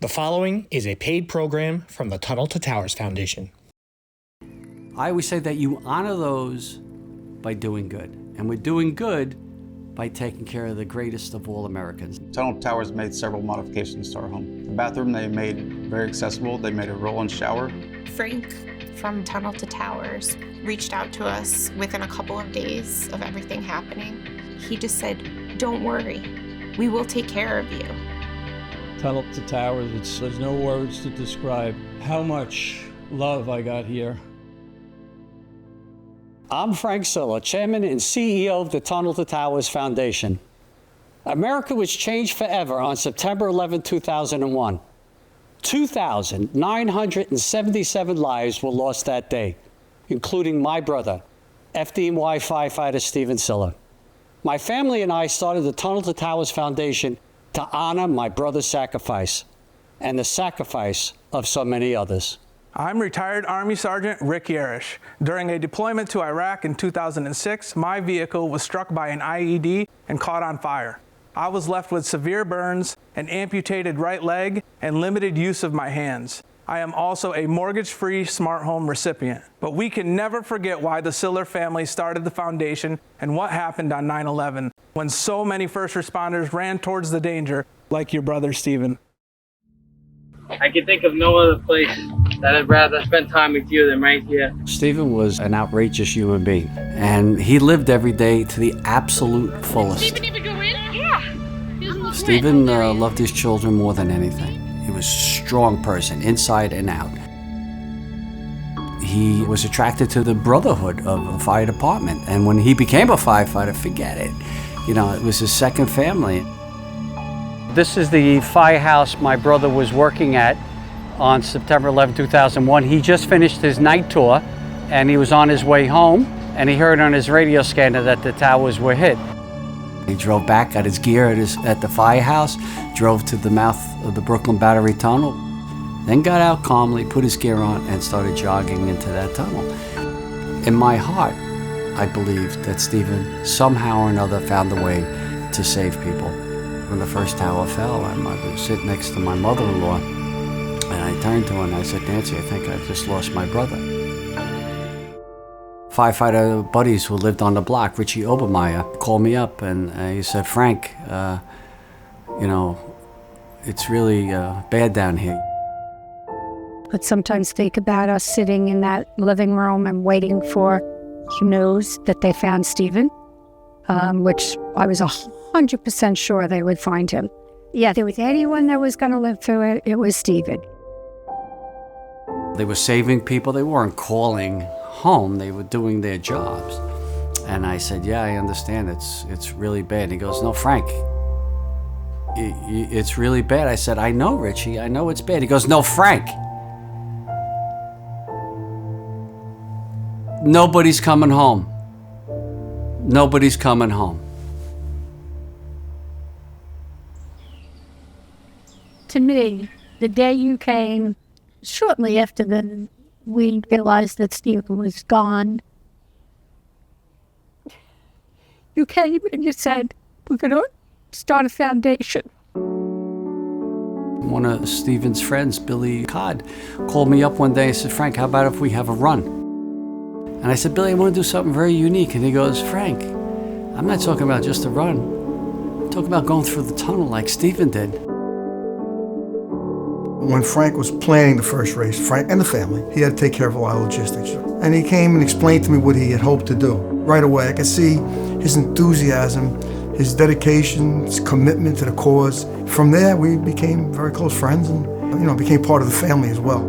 The following is a paid program from the Tunnel to Towers Foundation. I always say that you honor those by doing good. And we're doing good by taking care of the greatest of all Americans. Tunnel to Towers made several modifications to our home. The bathroom they made very accessible. They made a roll-in shower. Frank from Tunnel to Towers reached out to us within a couple of days of everything happening. He just said, "Don't worry, we will take care of you." Tunnel to Towers, there's no words to describe how much love I got here. I'm Frank Siller, Chairman and CEO of the Tunnel to Towers Foundation. America was changed forever on September 11, 2001. 2,977 lives were lost that day, including my brother, FDNY firefighter Stephen Siller. My family and I started the Tunnel to Towers Foundation to honor my brother's sacrifice and the sacrifice of so many others. I'm retired Army Sergeant Rick Yarish. During a deployment to Iraq in 2006, my vehicle was struck by an IED and caught on fire. I was left with severe burns, an amputated right leg, and limited use of my hands. I am also a mortgage-free smart home recipient. But we can never forget why the Siller family started the foundation and what happened on 9/11, when so many first responders ran towards the danger, like your brother Stephen. I can think of no other place that I'd rather spend time with you than right here. Stephen was an outrageous human being, and he lived every day to the absolute fullest. Did Stephen even go in? Yeah. Stephen loved his children more than anything. He was a strong person, inside and out. He was attracted to the brotherhood of the fire department, and when he became a firefighter, forget it. You know, it was his second family. This is the firehouse my brother was working at on September 11, 2001. He just finished his night tour, and he was on his way home, and he heard on his radio scanner that the towers were hit. He drove back, got his gear at the firehouse, drove to the mouth of the Brooklyn Battery Tunnel, then got out calmly, put his gear on, and started jogging into that tunnel. In my heart, I believed that Stephen somehow or another found a way to save people. When the first tower fell, I was sitting next to my mother-in-law, and I turned to her and I said, "Nancy, I think I've just lost my brother." Firefighter buddies who lived on the block, Richie Obermeyer, called me up and he said, "Frank, it's really bad down here." But sometimes think about us sitting in that living room and waiting for news that they found Stephen, which I was 100% sure they would find him. Yeah, if there was anyone that was going to live through it, it was Stephen. They were saving people. They weren't calling home. They were doing their jobs. And I said, "Yeah, I understand. It's really bad." He goes, "No, Frank, it's really bad." I said, "I know, Richie. I know it's bad." He goes, "No, Frank, nobody's coming home. Nobody's coming home." To me, the day you came, shortly after we realized that Stephen was gone, you came and you said, "We're going to start a foundation." One of Stephen's friends, Billy Codd, called me up one day and said, "Frank, how about if we have a run?" And I said, "Billy, I want to do something very unique." And he goes, "Frank, I'm not talking about just a run. I'm talking about going through the tunnel like Stephen did." When Frank was planning the first race, Frank and the family, he had to take care of a lot of logistics. And he came and explained to me what he had hoped to do. Right away, I could see his enthusiasm, his dedication, his commitment to the cause. From there, we became very close friends and, became part of the family as well.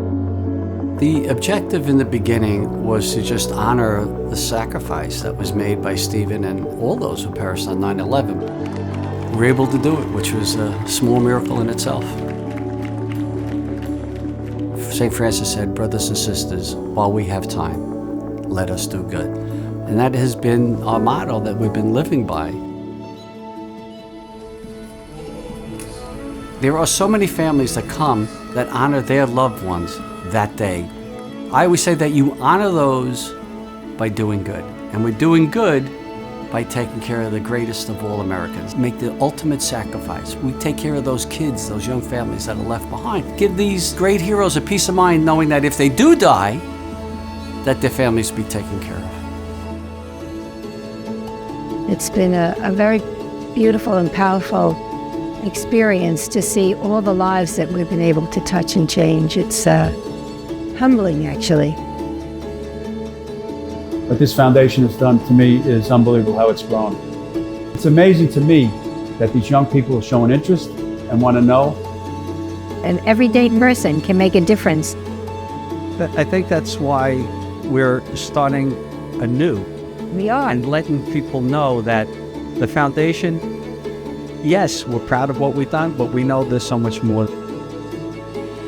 The objective in the beginning was to just honor the sacrifice that was made by Stephen and all those who perished on 9/11. We were able to do it, which was a small miracle in itself. St. Francis said, "Brothers and sisters, while we have time, let us do good." And that has been our motto that we've been living by. There are so many families that come that honor their loved ones that day. I always say that you honor those by doing good. And we're doing good by taking care of the greatest of all Americans. Make the ultimate sacrifice. We take care of those kids, those young families that are left behind. Give these great heroes a peace of mind knowing that if they do die, that their families be taken care of. It's been a very beautiful and powerful experience to see all the lives that we've been able to touch and change. It's humbling, actually. What this foundation has done to me is unbelievable how it's grown. It's amazing to me that these young people are showing interest and want to know. An everyday person can make a difference. I think that's why we're starting anew. We are. And letting people know that the foundation, yes, we're proud of what we've done, but we know there's so much more.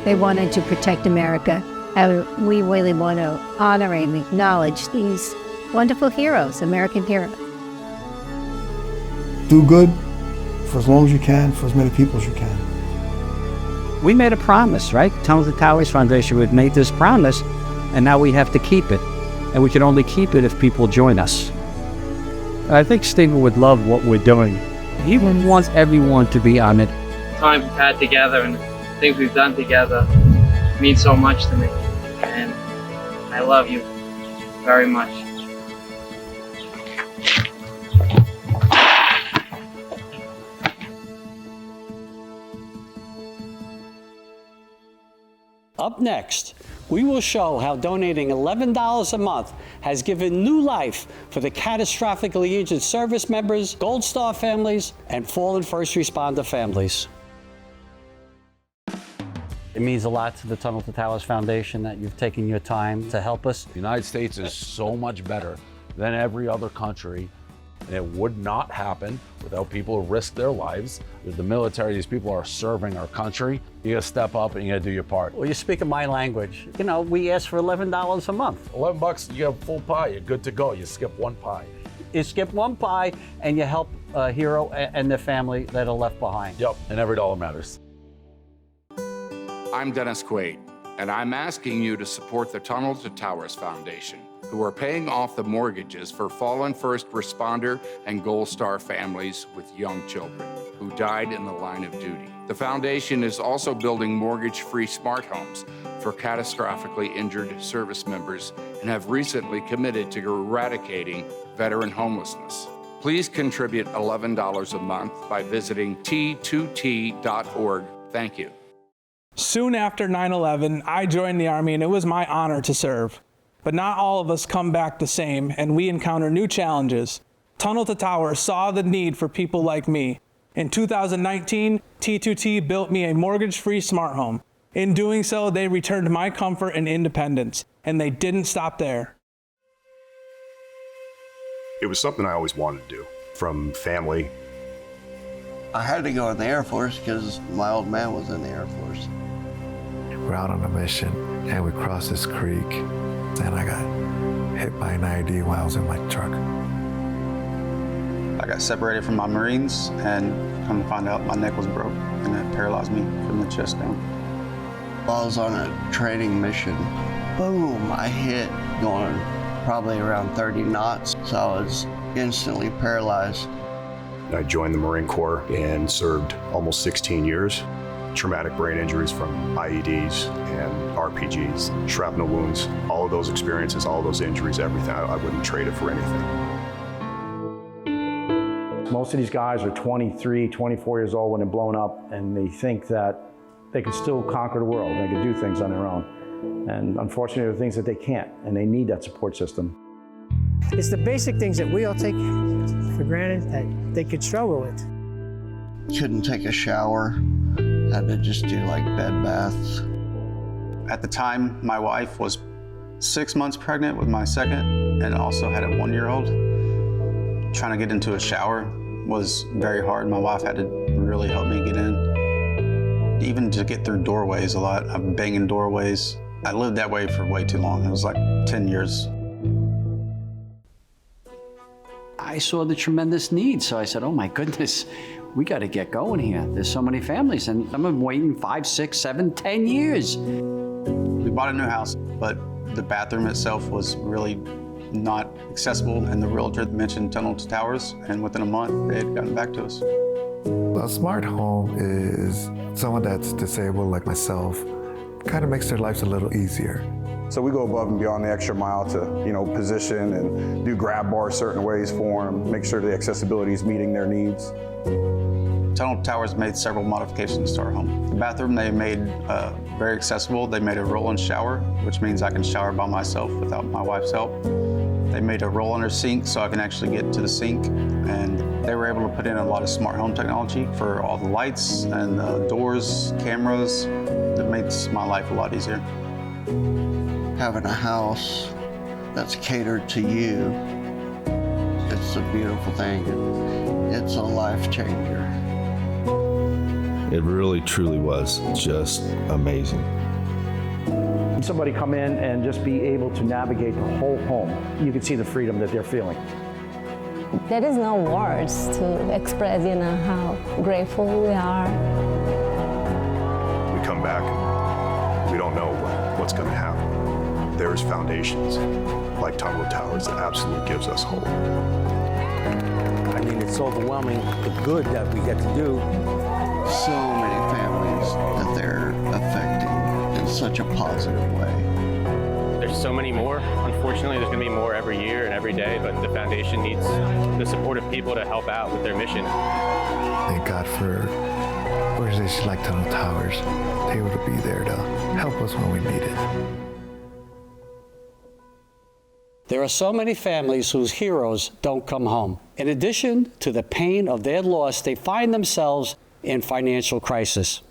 They wanted to protect America, and we really want to honor and acknowledge these wonderful heroes, American heroes. Do good for as long as you can, for as many people as you can. We made a promise, right? Tunnel to Towers Foundation, we've made this promise, and now we have to keep it. And we can only keep it if people join us. And I think Stephen would love what we're doing. He wants everyone to be on it. Time we've had together and things we've done together means so much to me. And I love you very much. Up next, we will show how donating $11 a month has given new life for the catastrophically injured service members, Gold Star families, and fallen first responder families. It means a lot to the Tunnel to Towers Foundation that you've taken your time to help us. The United States is so much better than every other country, and it would not happen without people who risk their lives. With the military, these people are serving our country. You gotta step up and you gotta do your part. Well, you're speaking my language. You know, we ask for $11 a month. $11, you have full pie, you're good to go. You skip one pie. You skip one pie and you help a hero and their family that are left behind. Yep, and every dollar matters. I'm Dennis Quaid, and I'm asking you to support the Tunnel to Towers Foundation, who are paying off the mortgages for fallen first responder and Gold Star families with young children who died in the line of duty. The foundation is also building mortgage-free smart homes for catastrophically injured service members and have recently committed to eradicating veteran homelessness. Please contribute $11 a month by visiting t2t.org. Thank you. Soon after 9/11, I joined the Army, and it was my honor to serve. But not all of us come back the same, and we encounter new challenges. Tunnel to Towers saw the need for people like me. In 2019, T2T built me a mortgage-free smart home. In doing so, they returned my comfort and independence, and they didn't stop there. It was something I always wanted to do, from family. I had to go in the Air Force because my old man was in the Air Force. We're out on a mission, and we crossed this creek, and I got hit by an IED while I was in my truck. I got separated from my Marines, and come to find out my neck was broke, and it paralyzed me from the chest down. While I was on a training mission, boom, I hit going probably around 30 knots, so I was instantly paralyzed. I joined the Marine Corps and served almost 16 years. Traumatic brain injuries from IEDs and RPGs, shrapnel wounds, all of those experiences, all of those injuries, everything, I wouldn't trade it for anything. Most of these guys are 23, 24 years old when they're blown up, and they think that they could still conquer the world, they could do things on their own. And unfortunately, there are things that they can't, and they need that support system. It's the basic things that we all take for granted that they could struggle with. Couldn't take a shower, had to just do like bed baths. At the time, my wife was 6 months pregnant with my second and also had a 1-year-old. Trying to get into a shower was very hard. My wife had to really help me get in. Even to get through doorways a lot, I'm banging doorways. I lived that way for way too long. It was like 10 years. I saw the tremendous need, so I said, oh my goodness, we got to get going here. There's so many families, and some have been waiting 5, 6, 7, 10 years. We bought a new house, but the bathroom itself was really not accessible, and the realtor mentioned Tunnel to Towers, and within a month, they had gotten back to us. A smart home is someone that's disabled like myself, kind of makes their lives a little easier. So we go above and beyond the extra mile to, position and do grab bars certain ways for them, make sure the accessibility is meeting their needs. Tunnel to Towers made several modifications to our home. The bathroom they made very accessible. They made a roll-in shower, which means I can shower by myself without my wife's help. They made a roll-under sink so I can actually get to the sink, and they were able to put in a lot of smart home technology for all the lights and doors, cameras. That makes my life a lot easier. Having a house that's catered to you, it's a beautiful thing. It's a life changer. It really, truly was just amazing. Somebody come in and just be able to navigate the whole home. You can see the freedom that they're feeling. There is no words to express, how grateful we are. We come back and we don't know what's going to happen. There's foundations like Tunnel to Towers that absolutely gives us hope. I mean, it's overwhelming the good that we get to do. So many families that they're affecting in such a positive way. There's so many more. Unfortunately, there's going to be more every year and every day, but the foundation needs the support of people to help out with their mission. Thank God for organizations like Tunnel Towers. They're able to be there to help us when we need it. There are so many families whose heroes don't come home. In addition to the pain of their loss, they find themselves in financial crisis.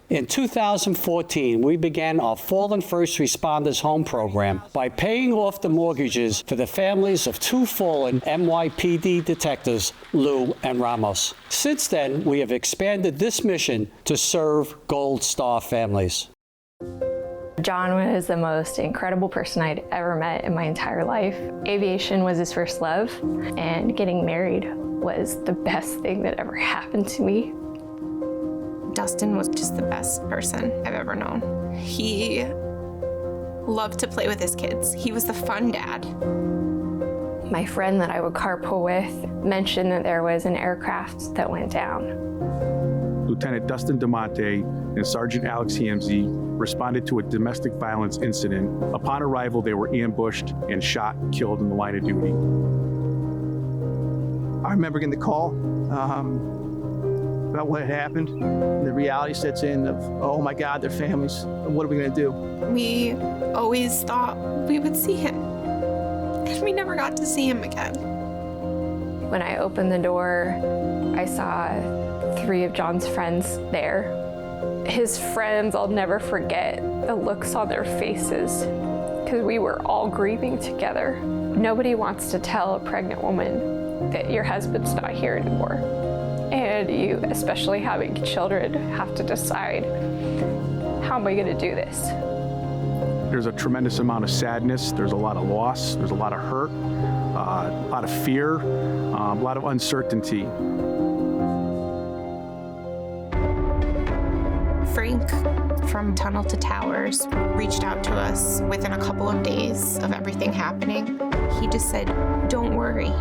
In 2014, we began our Fallen First Responders Home Program by paying off the mortgages for the families of two fallen NYPD detectives, Lou and Ramos. Since then, we have expanded this mission to serve Gold Star families. John was the most incredible person I'd ever met in my entire life. Aviation was his first love, and getting married was the best thing that ever happened to me. Dustin was just the best person I've ever known. He loved to play with his kids. He was the fun dad. My friend that I would carpool with mentioned that there was an aircraft that went down. Lieutenant Dustin DeMonte and Sergeant Alex Hamzy responded to a domestic violence incident. Upon arrival, they were ambushed and shot and killed in the line of duty. I remember getting the call about what had happened. And the reality sets in of, oh my God, their families. What are we gonna do? We always thought we would see him, and we never got to see him again. When I opened the door, I saw 3 of John's friends there. His friends, I'll never forget the looks on their faces, because we were all grieving together. Nobody wants to tell a pregnant woman that your husband's not here anymore. And you, especially having children, have to decide, how am I gonna do this? There's a tremendous amount of sadness, there's a lot of loss, there's a lot of hurt, a lot of fear, a lot of uncertainty. Frank from Tunnel to Towers reached out to us within a couple of days of everything happening. He just said, don't worry,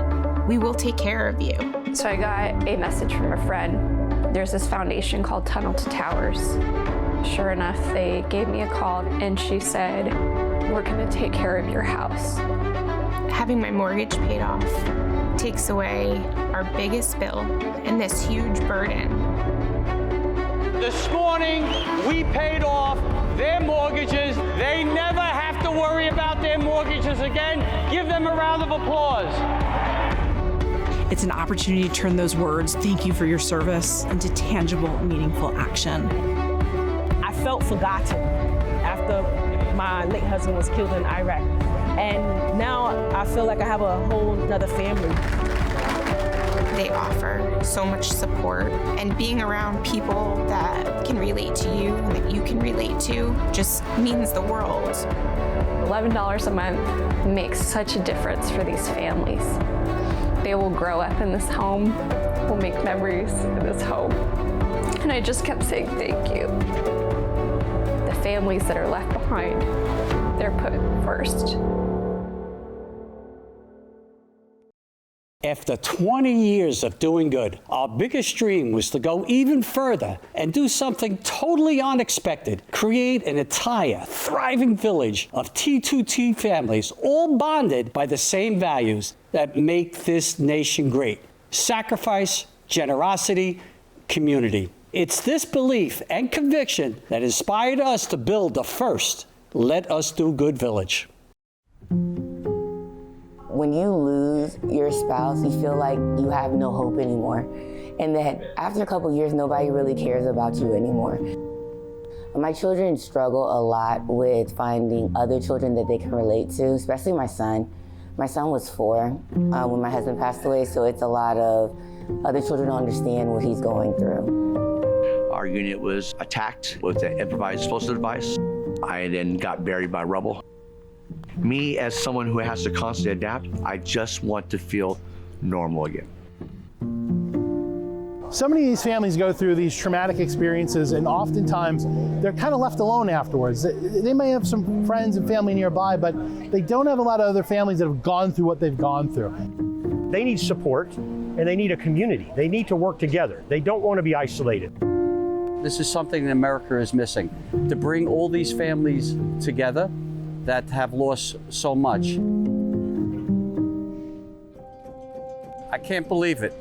we will take care of you. So I got a message from a friend. There's this foundation called Tunnel to Towers. Sure enough, they gave me a call and she said, we're gonna take care of your house. Having my mortgage paid off takes away our biggest bill and this huge burden. This morning, we paid off their mortgages. They never have to worry about their mortgages again. Give them a round of applause. It's an opportunity to turn those words, thank you for your service, into tangible, meaningful action. I felt forgotten after my late husband was killed in Iraq. And now I feel like I have a whole nother family. They offer so much support, and being around people that can relate to you and that you can relate to just means the world. $11 a month makes such a difference for these families. They will grow up in this home, will make memories in this home. And I just kept saying thank you. The families that are left behind, they're put first. After 20 years of doing good, our biggest dream was to go even further and do something totally unexpected, create an entire thriving village of T2T families, all bonded by the same values that make this nation great: sacrifice, generosity, community. It's this belief and conviction that inspired us to build the first Let Us Do Good village. When you lose your spouse, you feel like you have no hope anymore, and that after a couple years, nobody really cares about you anymore. My children struggle a lot with finding other children that they can relate to, especially my son. My son was 4 when my husband passed away, so it's a lot of other children don't understand what he's going through. Our unit was attacked with an improvised explosive device. I then got buried by rubble. Me, as someone who has to constantly adapt, I just want to feel normal again. So many of these families go through these traumatic experiences, and oftentimes they're kind of left alone afterwards. They may have some friends and family nearby, but they don't have a lot of other families that have gone through what they've gone through. They need support, and they need a community. They need to work together. They don't want to be isolated. This is something that America is missing, to bring all these families together that have lost so much. I can't believe it.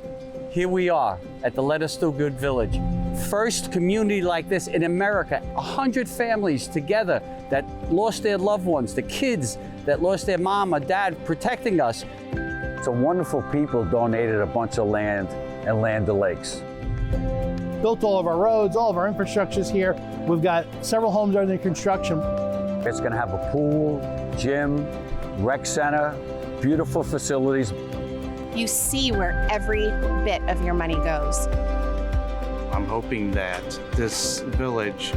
Here we are at the Let Us Do Good Village. First community like this in America, 100 families together that lost their loved ones, the kids that lost their mom or dad protecting us. Some wonderful people donated a bunch of land and Land O'Lakes. Built all of our roads, all of our infrastructures here. We've got several homes under construction. It's going to have a pool, gym, rec center, beautiful facilities. You see where every bit of your money goes. I'm hoping that this village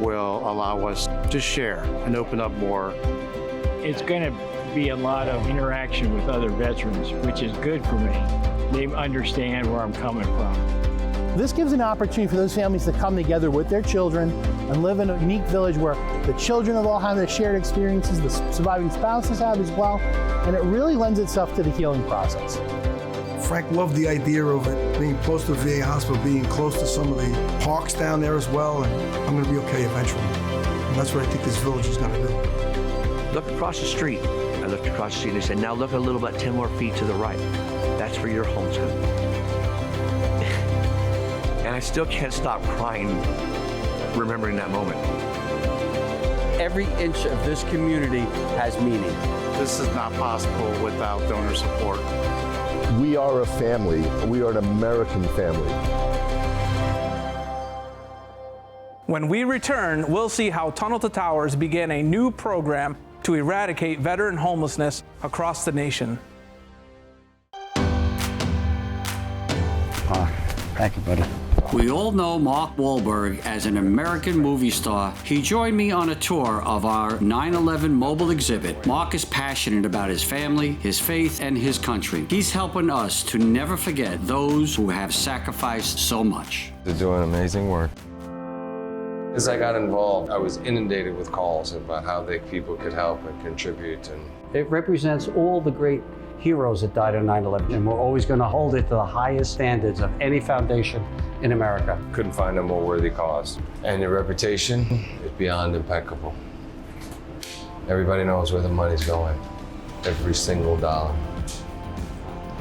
will allow us to share and open up more. It's going to be a lot of interaction with other veterans, which is good for me. They understand where I'm coming from. This gives an opportunity for those families to come together with their children and live in a unique village where the children have all had their shared experiences, the surviving spouses have as well, and it really lends itself to the healing process. Frank loved the idea of it being close to the VA hospital, being close to some of the parks down there as well, and I'm going to be okay eventually. And that's what I think this village is going to do. Look across the street. I looked across the street and they said, now look a little bit, 10 more feet to the right. That's where your home's going to be. And I still can't stop crying, remembering that moment. Every inch of this community has meaning. This is not possible without donor support. We are a family. We are an American family. When we return, we'll see how Tunnel to Towers began a new program to eradicate veteran homelessness across the nation. Thank you, buddy. We all know Mark Wahlberg as an American movie star. He joined me on a tour of our 9/11 mobile exhibit. Mark is passionate about his family, his faith, and his country. He's helping us to never forget those who have sacrificed so much. They're doing amazing work. As I got involved, I was inundated with calls about how people could help and contribute. And it represents all the great heroes that died on 9/11, and we're always going to hold it to the highest standards of any foundation in America. Couldn't find a more worthy cause. And your reputation is beyond impeccable. Everybody knows where the money's going. Every single dollar.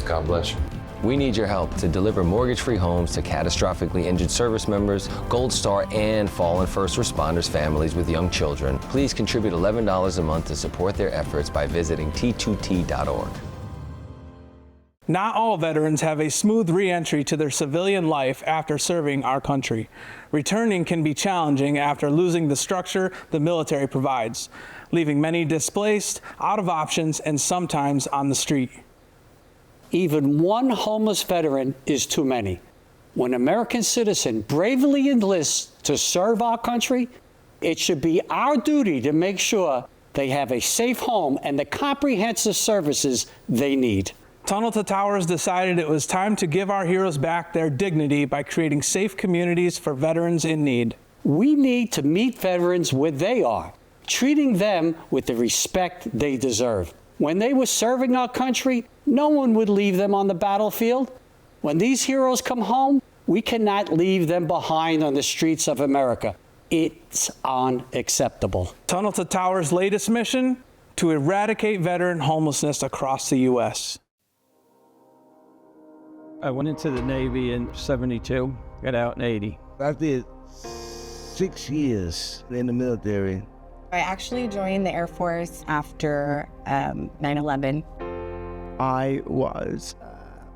God bless you. We need your help to deliver mortgage-free homes to catastrophically injured service members, Gold Star, and fallen first responders families with young children. Please contribute $11 a month to support their efforts by visiting t2t.org. Not all veterans have a smooth re-entry to their civilian life after serving our country. Returning can be challenging after losing the structure the military provides, leaving many displaced, out of options, and sometimes on the street. Even one homeless veteran is too many. When an American citizen bravely enlists to serve our country, it should be our duty to make sure they have a safe home and the comprehensive services they need. Tunnel to Towers decided it was time to give our heroes back their dignity by creating safe communities for veterans in need. We need to meet veterans where they are, treating them with the respect they deserve. When they were serving our country, no one would leave them on the battlefield. When these heroes come home, we cannot leave them behind on the streets of America. It's unacceptable. Tunnel to Towers' latest mission: to eradicate veteran homelessness across the U.S. I went into the Navy in '72, got out in '80. I did 6 years in the military. I actually joined the Air Force after 9/11. I was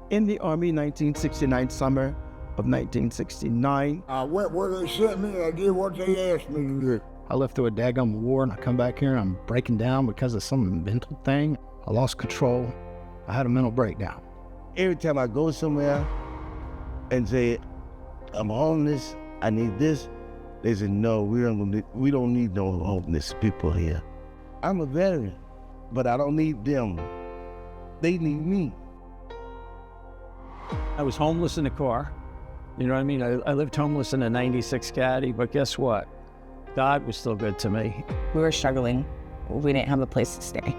in the Army 1969, summer of 1969. I went where they sent me, I did what they asked me to do. I left through a daggum war and I come back here and I'm breaking down because of some mental thing. I lost control. I had a mental breakdown. Every time I go somewhere and say, I'm homeless, I need this, they say, no, we don't need no homeless people here. I'm a veteran, but I don't need them. They need me. I was homeless in the car. You know what I mean? I lived homeless in a '96 Caddy, but guess what? God was still good to me. We were struggling. We didn't have a place to stay.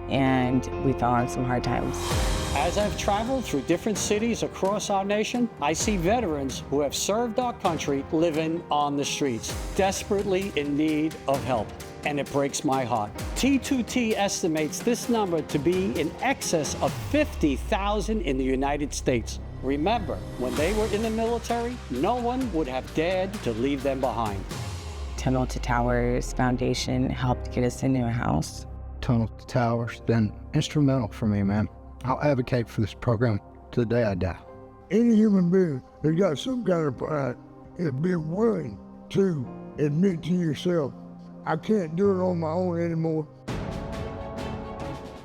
And we fell on some hard times. As I've traveled through different cities across our nation, I see veterans who have served our country living on the streets, desperately in need of help. And it breaks my heart. T2T estimates this number to be in excess of 50,000 in the United States. Remember, when they were in the military, no one would have dared to leave them behind. Tunnel to Towers Foundation helped get us into a house. Tunnel to Towers been instrumental for me, man. I'll advocate for this program to the day I die. Any human being that's got some kind of pride is being willing to admit to yourself, I can't do it on my own anymore.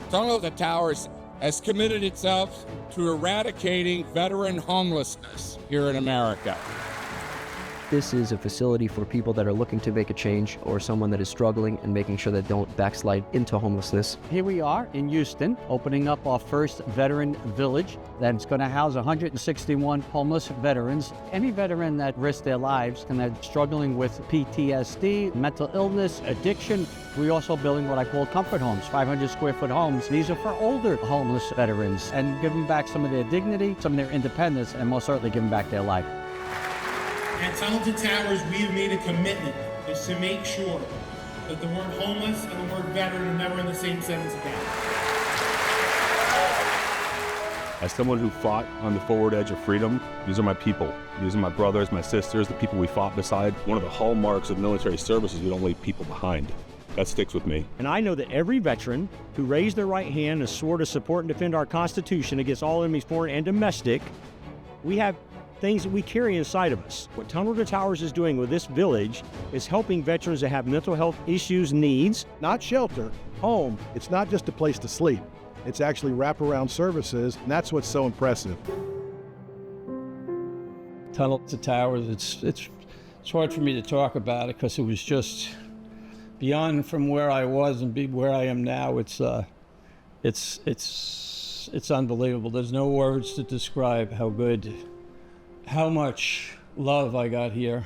Tunnel to Towers has committed itself to eradicating veteran homelessness here in America. This is a facility for people that are looking to make a change or someone that is struggling and making sure they don't backslide into homelessness. Here we are in Houston, opening up our first veteran village that's going to house 161 homeless veterans. Any veteran that risks their lives and they're struggling with PTSD, mental illness, addiction. We're also building what I call comfort homes, 500 square foot homes. These are for older homeless veterans and giving back some of their dignity, some of their independence, and most certainly giving back their life. At Tunnel to Towers, we have made a commitment is to make sure that the word homeless and the word veteran are never in the same sentence again. As someone who fought on the forward edge of freedom, these are my people. These are my brothers, my sisters, the people we fought beside. One of the hallmarks of military service is we don't leave people behind. That sticks with me. And I know that every veteran who raised their right hand and swore to support and defend our Constitution against all enemies, foreign and domestic, we have things that we carry inside of us. What Tunnel to Towers is doing with this village is helping veterans that have mental health issues, needs. Not shelter, home. It's not just a place to sleep. It's actually wraparound services, and that's what's so impressive. Tunnel to Towers, it's hard for me to talk about it because it was just beyond from where I was and where I am now. It's unbelievable. There's no words to describe how much love I got here.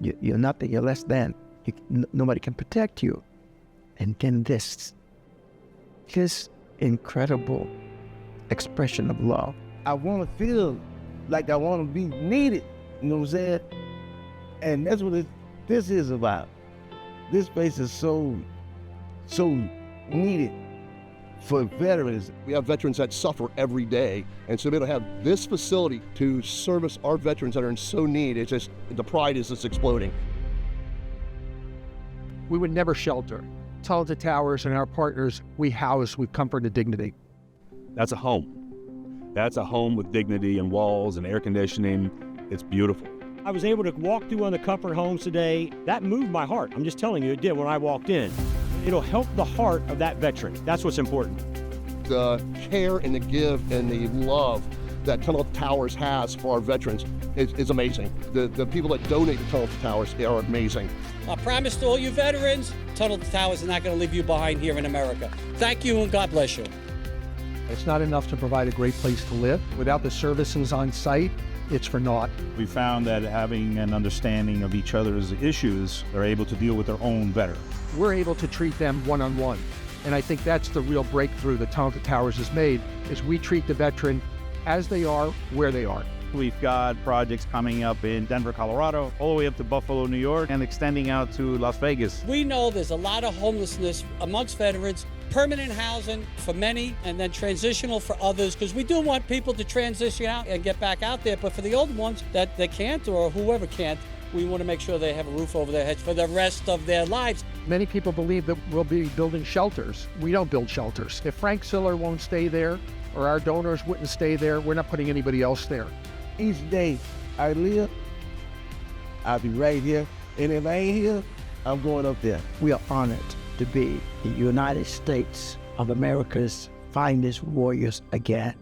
You're nothing, you're less than. Nobody can protect you. And then this incredible expression of love. I want to feel like I want to be needed, you know what I'm saying? And that's what this is about. This place is so needed for veterans. We have veterans that suffer every day, and so to be able to have this facility to service our veterans that are in so need, it's just, the pride is just exploding. We would never shelter. Tunnel to Towers and our partners, we house with comfort and dignity. That's a home. That's a home with dignity and walls and air conditioning. It's beautiful. I was able to walk through one of the comfort homes today. That moved my heart. I'm just telling you, it did when I walked in. It'll help the heart of that veteran. That's what's important. The care and the give and the love that Tunnel to Towers has for our veterans is amazing. The people that donate to Tunnel to Towers are amazing. I promise to all you veterans, Tunnel to Towers is not going to leave you behind here in America. Thank you and God bless you. It's not enough to provide a great place to live. Without the services on site, it's for naught. We found that having an understanding of each other's issues, they're able to deal with their own better. We're able to treat them one-on-one. And I think that's the real breakthrough that Tunnel to Towers has made, is we treat the veteran as they are, where they are. We've got projects coming up in Denver, Colorado, all the way up to Buffalo, New York, and extending out to Las Vegas. We know there's a lot of homelessness amongst veterans, permanent housing for many, and then transitional for others, because we do want people to transition out and get back out there. But for the old ones that they can't, or whoever can't, we want to make sure they have a roof over their heads for the rest of their lives. Many people believe that we'll be building shelters. We don't build shelters. If Frank Siller won't stay there, or our donors wouldn't stay there, we're not putting anybody else there. Each day I live, I'll be right here. And if I ain't here, I'm going up there. We are honored to be the United States of America's finest warriors again.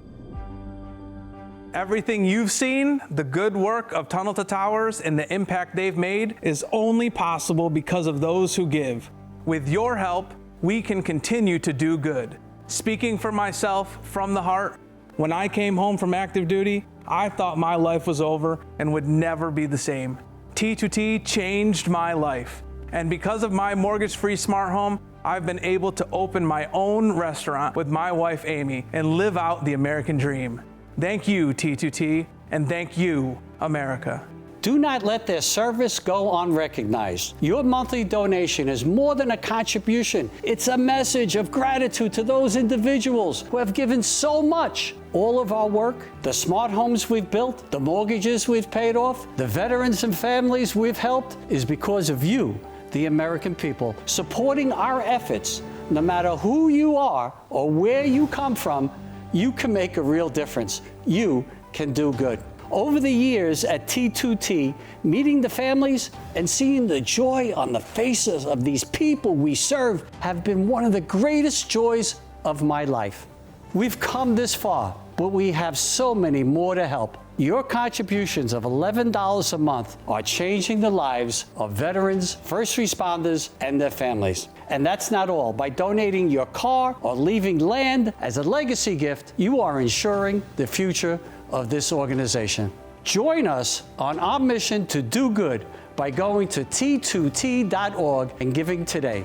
Everything you've seen, the good work of Tunnel to Towers and the impact they've made, is only possible because of those who give. With your help, we can continue to do good. Speaking for myself from the heart, when I came home from active duty, I thought my life was over and would never be the same. T2T changed my life. And because of my mortgage-free smart home, I've been able to open my own restaurant with my wife, Amy, and live out the American dream. Thank you, T2T, and thank you, America. Do not let their service go unrecognized. Your monthly donation is more than a contribution. It's a message of gratitude to those individuals who have given so much. All of our work, the smart homes we've built, the mortgages we've paid off, the veterans and families we've helped, is because of you, the American people, supporting our efforts. No matter who you are or where you come from, you can make a real difference. You can do good. Over the years at T2T, meeting the families and seeing the joy on the faces of these people we serve have been one of the greatest joys of my life. We've come this far, but we have so many more to help. Your contributions of $11 a month are changing the lives of veterans, first responders, and their families. And that's not all. By donating your car or leaving land as a legacy gift, you are ensuring the future of this organization. Join us on our mission to do good by going to t2t.org and giving today.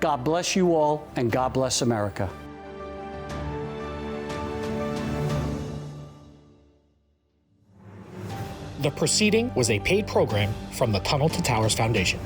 God bless you all, and God bless America. The proceeding was a paid program from the Tunnel to Towers Foundation.